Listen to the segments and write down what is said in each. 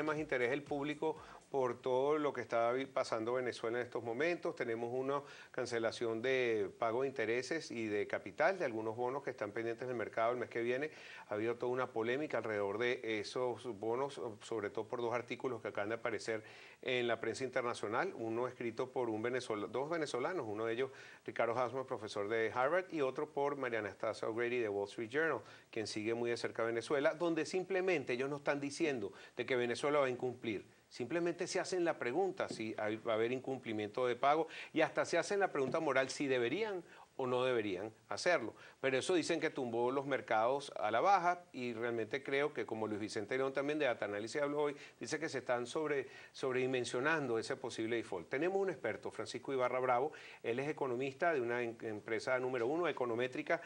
más interés el público por todo lo que está pasando en Venezuela en estos momentos. Tenemos una cancelación de pago de intereses y de capital de algunos bonos que están pendientes del mercado el mes que viene. Ha habido toda una polémica alrededor de esos bonos, sobre todo por dos artículos que acaban de aparecer en la prensa internacional. Uno escrito por dos venezolanos, uno de ellos Ricardo Hausmann, profesor de Harvard, y otro por María Anastasia O'Grady de Wall Street Journal, quien sigue muy de cerca a Venezuela, donde simplemente ellos no están diciendo de que Venezuela va a incumplir. Simplemente se hacen la pregunta si va a haber incumplimiento de pago y hasta se hacen la pregunta moral si deberían o no deberían hacerlo. Pero eso dicen que tumbó los mercados a la baja y realmente creo que, como Luis Vicente León también de Data Análisis habló hoy, dice que se están sobredimensionando ese posible default. Tenemos un experto, Francisco Ibarra Bravo, él es economista de una empresa número 1, econométrica,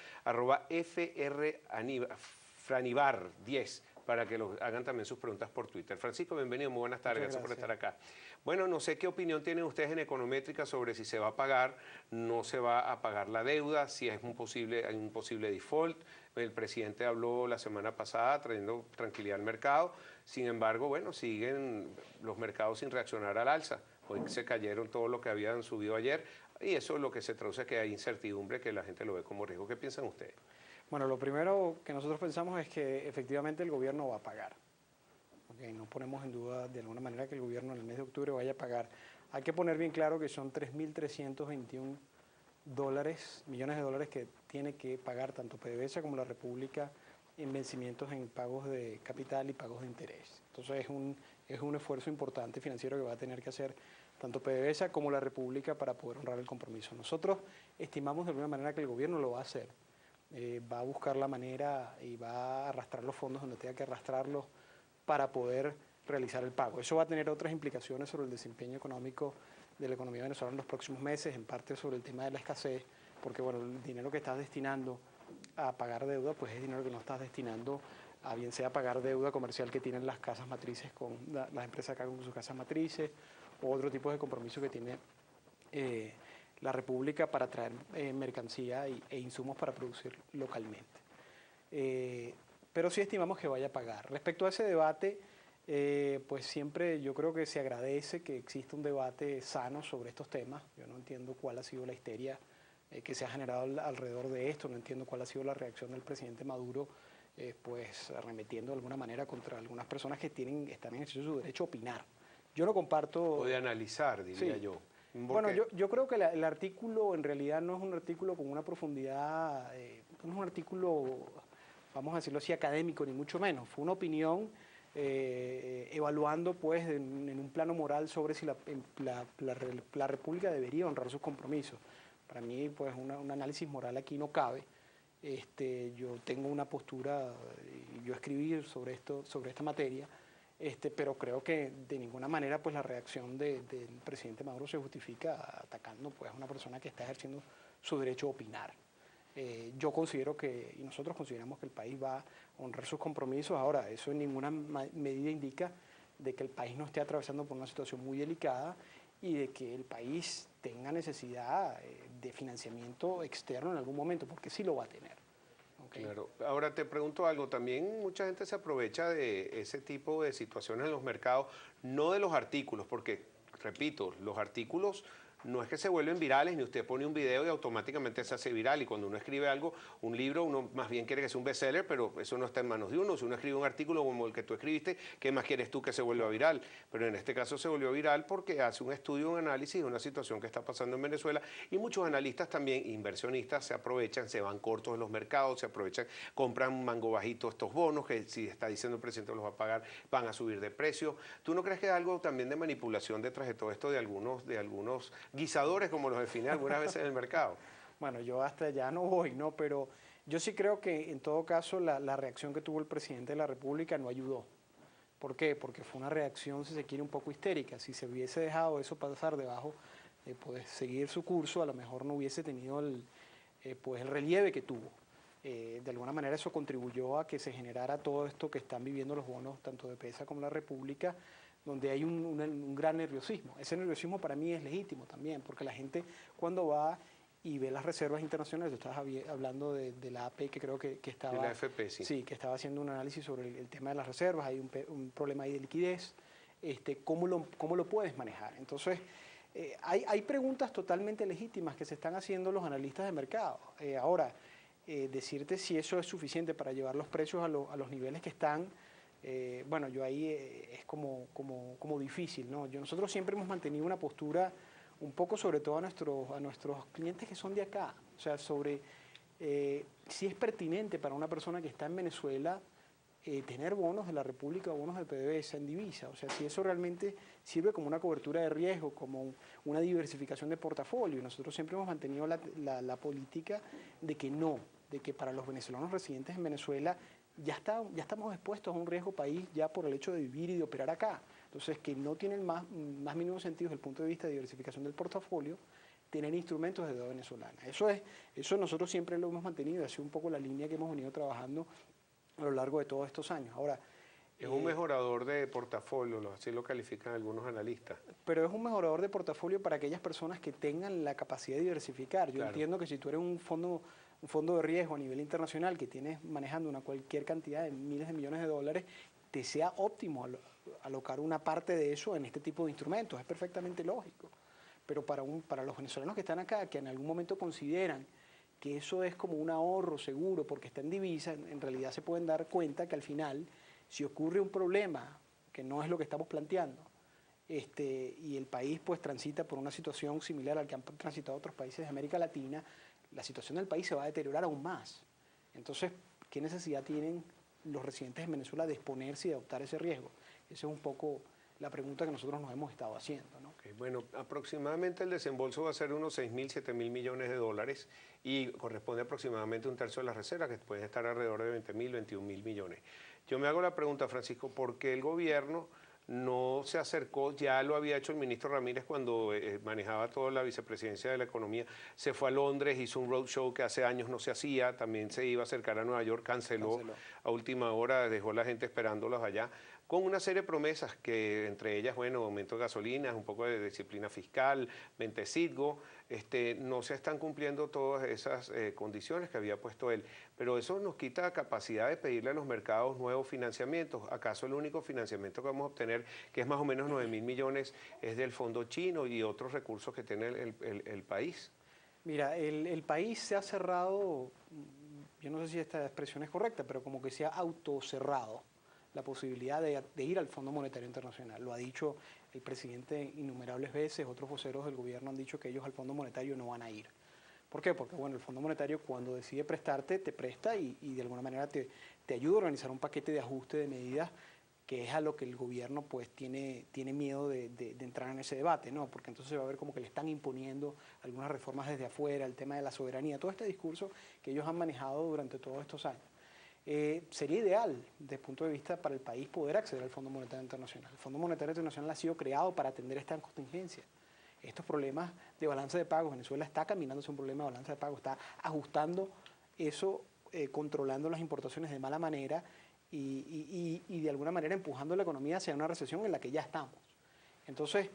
@franibar 10, para que hagan también sus preguntas por Twitter. Francisco, bienvenido, muy buenas tardes, gracias por estar acá. Bueno, no sé qué opinión tienen ustedes en Econométrica sobre si se va a pagar, no se va a pagar la deuda, si hay un posible default. El presidente habló la semana pasada trayendo tranquilidad al mercado, sin embargo, bueno, siguen los mercados sin reaccionar al alza. Hoy se cayeron todo lo que habían subido ayer y eso es lo que se traduce a que hay incertidumbre, que la gente lo ve como riesgo. ¿Qué piensan ustedes? Bueno, lo primero que nosotros pensamos es que efectivamente el gobierno va a pagar. Okay, no ponemos en duda de alguna manera que el gobierno en el mes de octubre vaya a pagar. Hay que poner bien claro que son 3.321 millones de dólares que tiene que pagar tanto PDVSA como la República en vencimientos en pagos de capital y pagos de interés. Entonces es un esfuerzo importante financiero que va a tener que hacer tanto PDVSA como la República para poder honrar el compromiso. Nosotros estimamos de alguna manera que el gobierno lo va a hacer. Va a buscar la manera y va a arrastrar los fondos donde tenga que arrastrarlos para poder realizar el pago. Eso va a tener otras implicaciones sobre el desempeño económico de la economía venezolana en los próximos meses, en parte sobre el tema de la escasez, porque bueno, el dinero que estás destinando a pagar deuda, pues es dinero que no estás destinando a bien sea pagar deuda comercial que tienen las casas matrices con las empresas acá con sus casas matrices, o otro tipo de compromiso que tiene la República para traer mercancía e insumos para producir localmente. Pero sí estimamos que vaya a pagar. Respecto a ese debate, pues siempre yo creo que se agradece que exista un debate sano sobre estos temas. Yo no entiendo cuál ha sido la histeria que se ha generado alrededor de esto, no entiendo cuál ha sido la reacción del presidente Maduro, pues arremetiendo de alguna manera contra algunas personas que están en ejercicio de su derecho a opinar. Yo no comparto... O de analizar, diría yo. Bueno, yo creo que el artículo en realidad no es un artículo con una profundidad, no es un artículo, vamos a decirlo así, académico, ni mucho menos. Fue una opinión evaluando pues en un plano moral sobre si la República debería honrar sus compromisos. Para mí pues un análisis moral aquí no cabe. Yo tengo una postura, yo escribí sobre esta materia, pero creo que de ninguna manera pues la reacción del presidente Maduro se justifica atacando pues a una persona que está ejerciendo su derecho a opinar. Yo considero y nosotros consideramos que el país va a honrar sus compromisos. Ahora, eso en ninguna medida indica de que el país no esté atravesando por una situación muy delicada y de que el país tenga necesidad de financiamiento externo en algún momento, porque sí lo va a tener. Okay. Claro. Ahora te pregunto algo, también mucha gente se aprovecha de ese tipo de situaciones en los mercados, no de los artículos, porque, repito, los artículos no es que se vuelven virales, ni usted pone un video y automáticamente se hace viral, y cuando uno escribe algo, un libro, uno más bien quiere que sea un bestseller, pero eso no está en manos de uno. Si uno escribe un artículo como el que tú escribiste, ¿qué más quieres tú que se vuelva viral? Pero en este caso se volvió viral porque hace un estudio, un análisis de una situación que está pasando en Venezuela, y muchos analistas también, inversionistas, se aprovechan, se van cortos en los mercados, se aprovechan, compran mango bajito estos bonos, que si está diciendo el presidente los va a pagar, van a subir de precio. ¿Tú no crees que hay algo también de manipulación detrás de todo esto de algunos guisadores, como los define algunas veces en el mercado? Bueno, yo hasta allá no voy, ¿no? Pero yo sí creo que en todo caso la reacción que tuvo el presidente de la República no ayudó. ¿Por qué? Porque fue una reacción, si se quiere, un poco histérica. Si se hubiese dejado eso pasar debajo, pues seguir su curso, a lo mejor no hubiese tenido pues el relieve que tuvo. De alguna manera eso contribuyó a que se generara todo esto que están viviendo los bonos, tanto de PDVSA como la República, donde hay un gran nerviosismo. Ese nerviosismo para mí es legítimo también, porque la gente cuando va y ve las reservas internacionales. Tú estabas hablando de la AP, que creo que estaba... Y la FP, sí. Sí, que estaba haciendo un análisis sobre el tema de las reservas, hay un problema ahí de liquidez, ¿cómo lo puedes manejar? Entonces, hay preguntas totalmente legítimas que se están haciendo los analistas de mercado. Ahora, decirte si eso es suficiente para llevar los precios a los niveles que están, bueno, yo ahí es como difícil, ¿no? Nosotros siempre hemos mantenido una postura un poco sobre todo a nuestros clientes que son de acá, o sea, sobre si es pertinente para una persona que está en Venezuela tener bonos de la República o bonos de PDVSA en divisa, o sea, si eso realmente sirve como una cobertura de riesgo, como una diversificación de portafolio. Nosotros siempre hemos mantenido la política de que no, de que para los venezolanos residentes en Venezuela ya estamos expuestos a un riesgo país ya por el hecho de vivir y de operar acá. Entonces, que no tienen más mínimo sentido desde el punto de vista de diversificación del portafolio, tener instrumentos de deuda venezolana. Eso nosotros siempre lo hemos mantenido, ha sido un poco la línea que hemos venido trabajando a lo largo de todos estos años. Ahora, es un mejorador de portafolio, así lo califican algunos analistas. Pero es un mejorador de portafolio para aquellas personas que tengan la capacidad de diversificar. Yo entiendo que si tú eres un fondo de riesgo a nivel internacional que tienes manejando cualquier cantidad de miles de millones de dólares, te sea óptimo alocar una parte de eso en este tipo de instrumentos. Es perfectamente lógico. Pero para los venezolanos que están acá, que en algún momento consideran que eso es como un ahorro seguro porque está en divisa, en realidad se pueden dar cuenta que al final, si ocurre un problema, que no es lo que estamos planteando, y el país pues transita por una situación similar al que han transitado otros países de América Latina, la situación del país se va a deteriorar aún más. Entonces, ¿qué necesidad tienen los residentes en Venezuela de exponerse y de adoptar ese riesgo? Esa es un poco la pregunta que nosotros nos hemos estado haciendo, ¿no? Okay, bueno, aproximadamente el desembolso va a ser unos 6.000, 7.000 millones de dólares y corresponde aproximadamente a un tercio de las reservas, que pueden estar alrededor de 20.000, 21.000 millones. Yo me hago la pregunta, Francisco, ¿por qué el gobierno no se acercó? Ya lo había hecho el ministro Ramírez cuando manejaba toda la vicepresidencia de la economía, se fue a Londres, hizo un roadshow que hace años no se hacía, también se iba a acercar a Nueva York, canceló a última hora, dejó a la gente esperándolos allá, con una serie de promesas que entre ellas, bueno, aumento de gasolinas, un poco de disciplina fiscal, Mentecitgo, no se están cumpliendo todas esas condiciones que había puesto él. Pero eso nos quita la capacidad de pedirle a los mercados nuevos financiamientos. ¿Acaso el único financiamiento que vamos a obtener, que es más o menos 9.000 millones, es del fondo chino y otros recursos que tiene el país? Mira, el país se ha cerrado, yo no sé si esta expresión es correcta, pero como que se ha autocerrado la posibilidad de ir al Fondo Monetario Internacional. Lo ha dicho el presidente innumerables veces, otros voceros del gobierno han dicho que ellos al Fondo Monetario no van a ir. ¿Por qué? Porque bueno, el Fondo Monetario cuando decide prestarte, te presta y de alguna manera te ayuda a organizar un paquete de ajuste de medidas que es a lo que el gobierno pues tiene miedo de entrar en ese debate, ¿no? Porque entonces se va a ver como que le están imponiendo algunas reformas desde afuera, el tema de la soberanía, todo este discurso que ellos han manejado durante todos estos años. Sería ideal desde el punto de vista para el país poder acceder al Fondo Monetario Internacional. El Fondo Monetario Internacional ha sido creado para atender estas contingencias. Estos problemas de balance de pagos, Venezuela está caminando hacia un problema de balance de pagos, está ajustando eso, controlando las importaciones de mala manera y de alguna manera empujando la economía hacia una recesión en la que ya estamos. Entonces,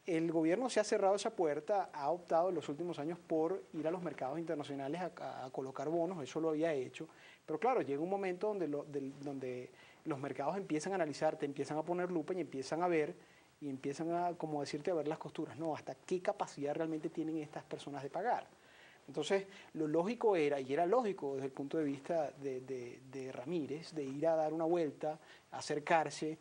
el gobierno se ha cerrado esa puerta, ha optado en los últimos años por ir a los mercados internacionales a colocar bonos, eso lo había hecho, pero claro, llega un momento donde los mercados empiezan a analizarte, empiezan a poner lupa y empiezan a ver, y empiezan a, como decirte, a ver las costuras, no, hasta qué capacidad realmente tienen estas personas de pagar. Entonces, lo lógico era, y era lógico desde el punto de vista de Ramírez, de ir a dar una vuelta, acercarse,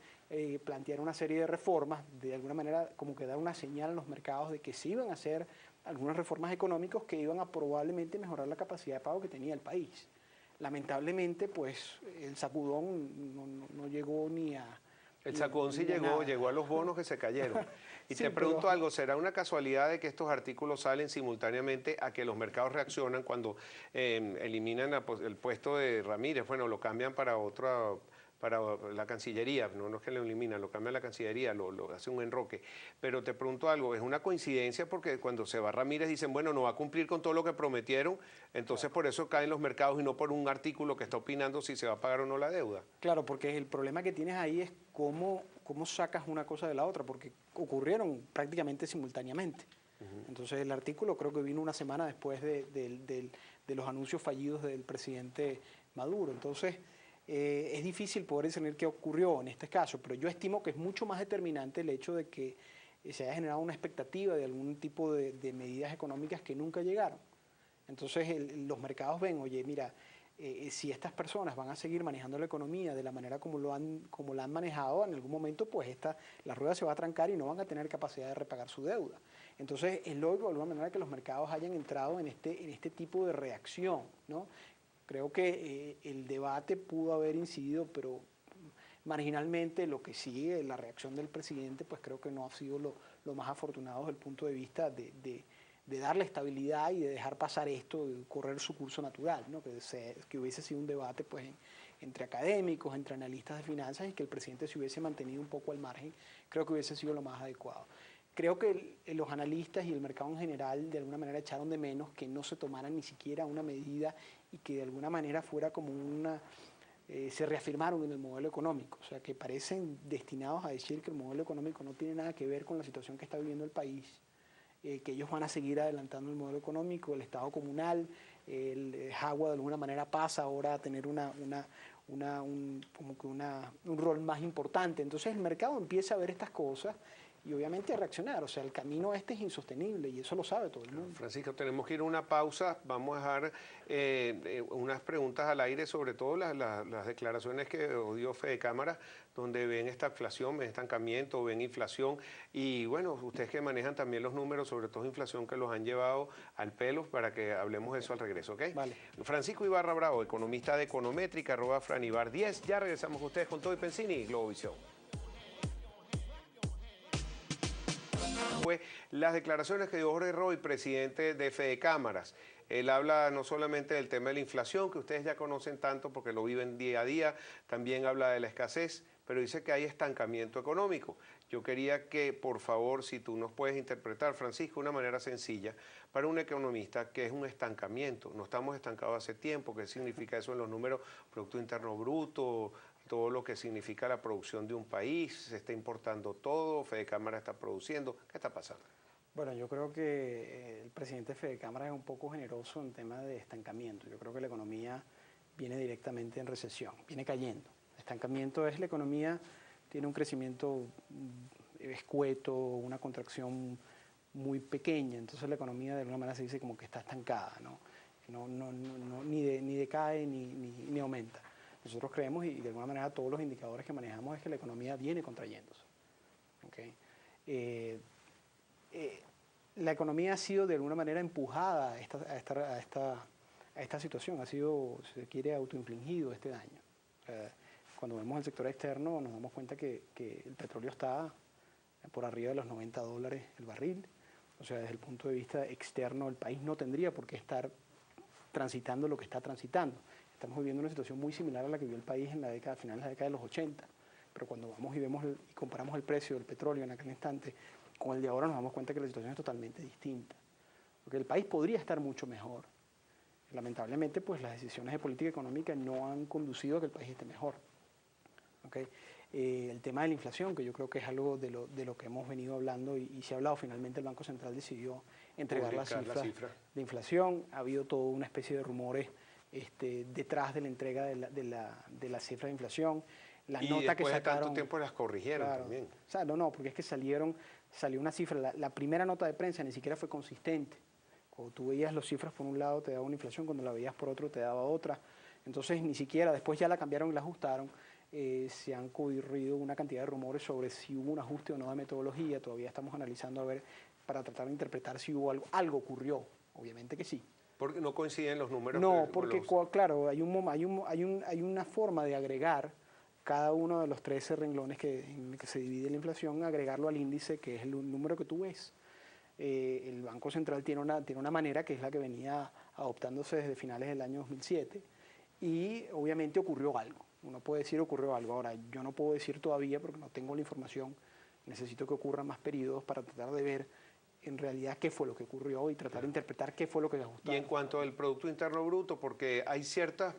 plantear una serie de reformas, de alguna manera como que dar una señal a los mercados de que se iban a hacer algunas reformas económicas que iban a probablemente mejorar la capacidad de pago que tenía el país. Lamentablemente, pues, el sacudón no llegó ni a... El sacudón sí llegó a los bonos que se cayeron. Y sí, te pregunto algo, ¿será una casualidad de que estos artículos salen simultáneamente a que los mercados reaccionan cuando eliminan el puesto de Ramírez? Bueno, lo cambian para la Cancillería, no es que lo eliminan, lo cambian a la Cancillería, lo hace un enroque. Pero te pregunto algo, ¿es una coincidencia? Porque cuando se va Ramírez dicen, bueno, no va a cumplir con todo lo que prometieron, entonces por eso caen los mercados y no por un artículo que está opinando si se va a pagar o no la deuda. Claro, porque el problema que tienes ahí es cómo sacas una cosa de la otra, porque ocurrieron prácticamente simultáneamente. Entonces el artículo creo que vino una semana después de los anuncios fallidos del presidente Maduro. Entonces es difícil poder discernir qué ocurrió en este caso, pero yo estimo que es mucho más determinante el hecho de que se haya generado una expectativa de algún tipo de medidas económicas que nunca llegaron. Entonces los mercados ven, oye, mira, si estas personas van a seguir manejando la economía de la manera como la han manejado, en algún momento pues la rueda se va a trancar y no van a tener capacidad de repagar su deuda. Entonces es lógico de alguna manera que los mercados hayan entrado en este tipo de reacción, ¿no? Creo que el debate pudo haber incidido, pero marginalmente lo que sigue, la reacción del presidente, pues creo que no ha sido lo más afortunado desde el punto de vista de darle estabilidad y de dejar pasar esto, de correr su curso natural, ¿no? Que hubiese sido un debate pues, entre académicos, entre analistas de finanzas y que el presidente se hubiese mantenido un poco al margen, creo que hubiese sido lo más adecuado. Creo que los analistas y el mercado en general de alguna manera echaron de menos que no se tomaran ni siquiera una medida y que de alguna manera fuera como se reafirmaron en el modelo económico, o sea que parecen destinados a decir que el modelo económico no tiene nada que ver con la situación que está viviendo el país, que ellos van a seguir adelantando el modelo económico, el Estado comunal, el Jagua de alguna manera pasa ahora a tener un rol más importante. Entonces el mercado empieza a ver estas cosas y obviamente a reaccionar. O sea, el camino este es insostenible y eso lo sabe todo el mundo. Francisco, tenemos que ir a una pausa. Vamos a dejar unas preguntas al aire, sobre todo las declaraciones que dio Fede Cámara, donde ven esta inflación, ven estancamiento, ven inflación. Y bueno, ustedes que manejan también los números, sobre todo inflación, que los han llevado al pelo, para que hablemos de eso al regreso, ¿ok? Vale. Francisco Ibarra Bravo, economista de Econométrica, @Franibar10. Ya regresamos con ustedes con Todo y Pensini y Globovisión. Fue las declaraciones que dio Jorge Roy, presidente de Fede Cámaras. Él habla no solamente del tema de la inflación, que ustedes ya conocen tanto porque lo viven día a día, también habla de la escasez, pero dice que hay estancamiento económico. Yo quería que, por favor, si tú nos puedes interpretar, Francisco, de una manera sencilla, para un economista, ¿qué es un estancamiento? No estamos estancados hace tiempo. ¿Qué significa eso en los números? Producto Interno Bruto, todo lo que significa la producción de un país, se está importando todo, Fede Cámara está produciendo, ¿qué está pasando? Bueno, yo creo que el presidente de Fede Cámara es un poco generoso en tema de estancamiento. Yo creo que la economía viene directamente en recesión, viene cayendo. Estancamiento es la economía, tiene un crecimiento escueto, una contracción muy pequeña, entonces la economía de alguna manera se dice como que está estancada, ¿no? Ni decae ni aumenta. Nosotros creemos, y de alguna manera todos los indicadores que manejamos, es que la economía viene contrayéndose. ¿Okay? La economía ha sido de alguna manera empujada a esta situación, ha sido, si se quiere, autoinfligido este daño. Cuando vemos el sector externo nos damos cuenta que el petróleo está por arriba de los $90 el barril. O sea, desde el punto de vista externo el país no tendría por qué estar transitando lo que está transitando. Estamos viviendo una situación muy similar a la que vivió el país en finales de la década de los 80. Pero cuando vamos y vemos y comparamos el precio del petróleo en aquel instante con el de ahora, nos damos cuenta que la situación es totalmente distinta. Porque el país podría estar mucho mejor. Lamentablemente, pues las decisiones de política económica no han conducido a que el país esté mejor. ¿Okay? El tema de la inflación, que yo creo que es algo de lo que hemos venido hablando y se ha hablado, finalmente el Banco Central decidió entregar la cifra de inflación. Ha habido toda una especie de rumores detrás de la entrega de la cifra de inflación. La y nota después que sacaron, de tanto tiempo las corrigieron, claro, también. O sea, no, porque es que salió una cifra. La primera nota de prensa ni siquiera fue consistente. Cuando tú veías las cifras por un lado te daba una inflación, cuando la veías por otro te daba otra. Entonces ni siquiera, después ya la cambiaron y la ajustaron. Se han corrido una cantidad de rumores sobre si hubo un ajuste o no de metodología. Todavía estamos analizando a ver para tratar de interpretar si hubo algo ocurrió. Obviamente que sí. ¿Porque no coinciden los números? No, porque claro, hay una forma de agregar cada uno de los 13 renglones en que se divide la inflación, agregarlo al índice, que es el número que tú ves. El Banco Central tiene una manera que es la que venía adoptándose desde finales del año 2007 y obviamente ocurrió algo. Uno puede decir ocurrió algo. Ahora, yo no puedo decir todavía porque no tengo la información. Necesito que ocurran más periodos para tratar de ver en realidad qué fue lo que ocurrió y tratar de interpretar qué fue lo que se ajustó. Y en cuanto al Producto Interno Bruto, porque hay ciertas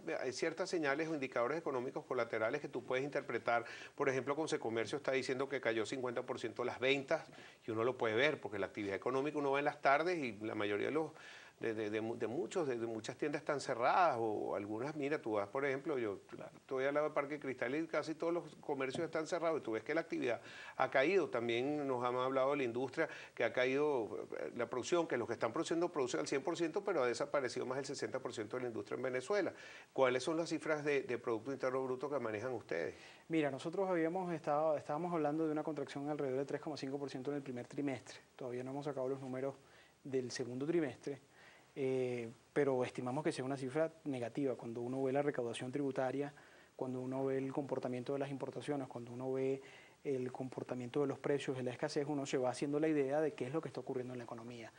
señales o indicadores económicos colaterales que tú puedes interpretar. Por ejemplo, Consecomercio está diciendo que cayó 50% las ventas y uno lo puede ver porque la actividad económica uno va en las tardes y la mayoría de los de muchas tiendas están cerradas o algunas, mira, tú vas, por ejemplo, yo estoy al lado del Parque Cristal y casi todos los comercios están cerrados y tú ves que la actividad ha caído. También nos han hablado de la industria que ha caído la producción, que los que están produciendo producen al 100%, pero ha desaparecido más del 60% de la industria en Venezuela. ¿Cuáles son las cifras de Producto Interno Bruto que manejan ustedes? Mira, nosotros estábamos hablando de una contracción alrededor del 3,5% en el primer trimestre. Todavía no hemos sacado los números del segundo trimestre. Pero estimamos que sea una cifra negativa cuando uno ve la recaudación tributaria, cuando uno ve el comportamiento de las importaciones, cuando uno ve el comportamiento de los precios, de la escasez, uno se va haciendo la idea de qué es lo que está ocurriendo en la economía.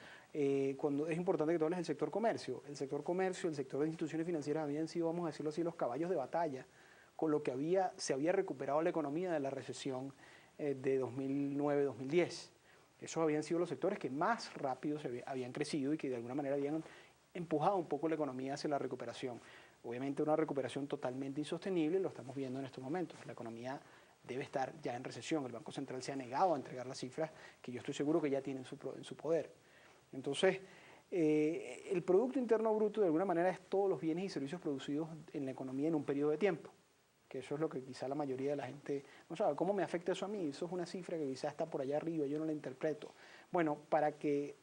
Cuando es importante que tú hables del sector comercio. El sector comercio, el sector de instituciones financieras habían sido, vamos a decirlo así, los caballos de batalla con lo que se había recuperado la economía de la recesión de 2009-2010. Esos habían sido los sectores que más rápido habían crecido y que de alguna manera habían empujado un poco la economía hacia la recuperación. Obviamente una recuperación totalmente insostenible, lo estamos viendo en estos momentos. La economía debe estar ya en recesión. El Banco Central se ha negado a entregar las cifras que yo estoy seguro que ya tiene en su poder. Entonces, el Producto Interno Bruto de alguna manera es todos los bienes y servicios producidos en la economía en un periodo de tiempo, que eso es lo que quizá la mayoría de la gente no sabe. ¿Cómo me afecta eso a mí? Eso es una cifra que quizá está por allá arriba, yo no la interpreto. Bueno, para que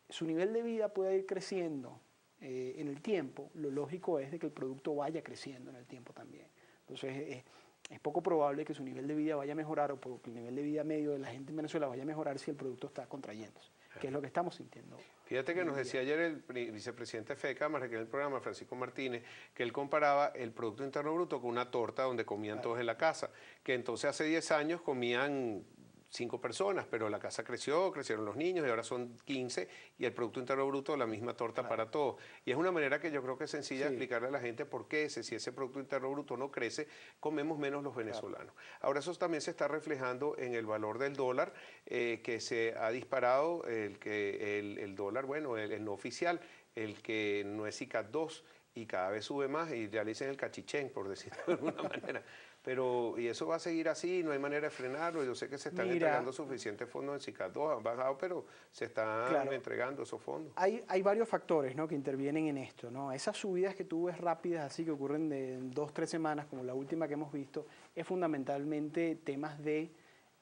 su nivel de vida pueda ir creciendo en el tiempo, lo lógico es de que el producto vaya creciendo en el tiempo también. Entonces, es poco probable que su nivel de vida vaya a mejorar o que el nivel de vida medio de la gente en Venezuela vaya a mejorar si el producto está contrayéndose, que es lo que estamos sintiendo. Fíjate que nos decía ayer el vicepresidente de FECAMAR, que en el programa, Francisco Martínez, que él comparaba el Producto Interno Bruto con una torta donde comían todos en la casa, que entonces hace 10 años comían 5 personas, pero la casa creció, crecieron los niños y ahora son 15 y el Producto Interno Bruto la misma torta para todos. Y es una manera que yo creo que es sencilla de explicarle a la gente por qué si ese Producto Interno Bruto no crece, comemos menos los venezolanos. Ahora eso también se está reflejando en el valor del dólar, que se ha disparado, el dólar, bueno, el no oficial, el que no es ICAT 2 y cada vez sube más y ya le dicen el cachichén, por decirlo de alguna manera. Pero, y eso va a seguir así, no hay manera de frenarlo. Yo sé que se están entregando suficientes fondos en SICAD 2, han bajado, pero se están entregando esos fondos. Hay varios factores, ¿no?, que intervienen en esto, ¿no? Esas subidas que tú ves rápidas, así que ocurren de 2 o 3 semanas, como la última que hemos visto, es fundamentalmente temas de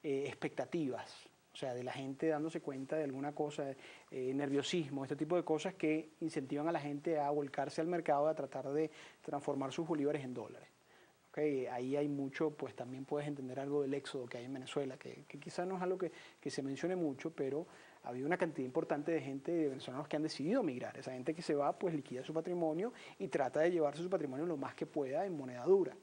expectativas. O sea, de la gente dándose cuenta de alguna cosa, nerviosismo, este tipo de cosas que incentivan a la gente a volcarse al mercado, a tratar de transformar sus bolívares en dólares. Okay, ahí hay mucho, pues también puedes entender algo del éxodo que hay en Venezuela, que quizás no es algo que se mencione mucho, pero ha habido una cantidad importante de gente, de venezolanos que han decidido migrar. Esa gente que se va, pues liquida su patrimonio y trata de llevarse su patrimonio lo más que pueda en moneda dura.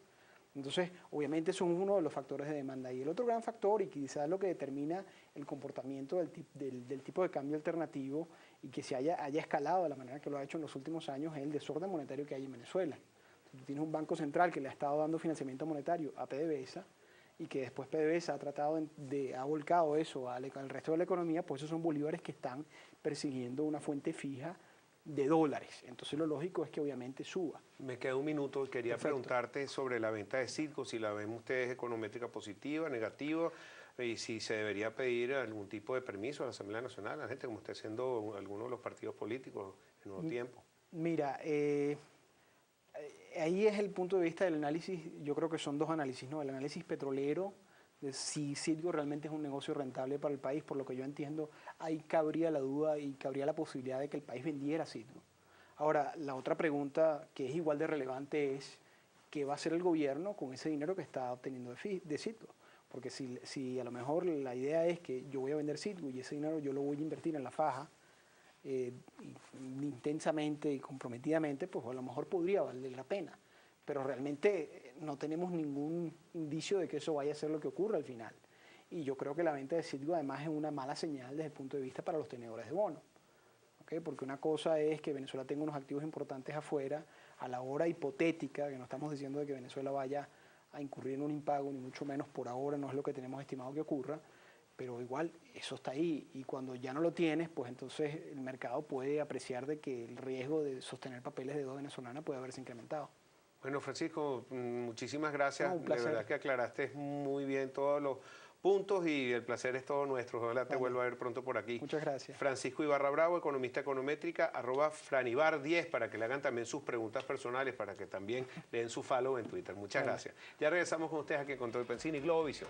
Entonces, obviamente, eso es uno de los factores de demanda. Y el otro gran factor, y quizás lo que determina el comportamiento del tipo de cambio alternativo y que se haya escalado de la manera que lo ha hecho en los últimos años, es el desorden monetario que hay en Venezuela. Tienes un banco central que le ha estado dando financiamiento monetario a PDVSA y que después PDVSA ha volcado eso al resto de la economía, pues esos son bolívares que están persiguiendo una fuente fija de dólares. Entonces lo lógico es que obviamente suba. Me queda un minuto y quería preguntarte sobre la venta de Citgo, si la ven ustedes econométrica positiva, negativa, y si se debería pedir algún tipo de permiso a la Asamblea Nacional, a la gente como está haciendo algunos de los partidos políticos en nuevo tiempo. Mira, ahí es el punto de vista del análisis. Yo creo que son dos análisis, ¿no? El análisis petrolero, de si Citgo realmente es un negocio rentable para el país, por lo que yo entiendo, ahí cabría la duda y cabría la posibilidad de que el país vendiera Citgo. Ahora, la otra pregunta que es igual de relevante es, ¿qué va a hacer el gobierno con ese dinero que está obteniendo de Citgo? Porque si a lo mejor la idea es que yo voy a vender Citgo y ese dinero yo lo voy a invertir en la faja, intensamente y comprometidamente, pues a lo mejor podría valer la pena. Pero realmente no tenemos ningún indicio de que eso vaya a ser lo que ocurra al final. Y yo creo que la venta de Citgo además es una mala señal desde el punto de vista para los tenedores de bonos. ¿Okay? Porque una cosa es que Venezuela tenga unos activos importantes afuera, a la hora hipotética, que no estamos diciendo de que Venezuela vaya a incurrir en un impago, ni mucho menos por ahora, no es lo que tenemos estimado que ocurra, pero igual eso está ahí y cuando ya no lo tienes, pues entonces el mercado puede apreciar de que el riesgo de sostener papeles de deuda venezolana puede haberse incrementado. Bueno, Francisco, muchísimas gracias. No, un placer. De verdad que aclaraste muy bien todos los puntos y el placer es todo nuestro. Ojalá te vuelva a ver pronto por aquí. Muchas gracias. Francisco Ibarra Bravo, economista econométrica, @Franibar10 para que le hagan también sus preguntas personales, para que también le den su follow en Twitter. Muchas gracias. Ya regresamos con ustedes aquí con Control Pensini y Globovisión.